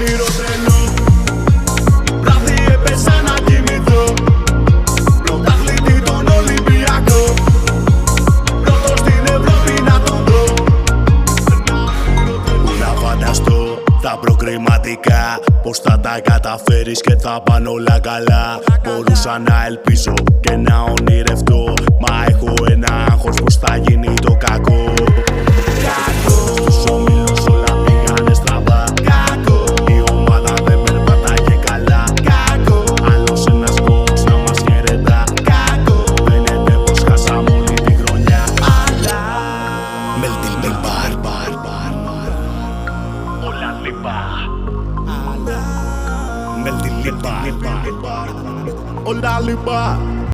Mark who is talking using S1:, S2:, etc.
S1: όνειρο τρελό. Βράδυ έπεσα να κοιμηθώ. Πρωταθλητή τον Ολυμπιακό. Πρώτος στην Ευρώπη να τον δω. Πού να φανταστώ τα προκριματικά, πως θα τα καταφέρεις και θα πάνε όλα καλά. Μπορούσα να ελπίζω και να ονειρευτώ, μα έχω ένα άγχος πως θα γίνει το κακό. Κακό.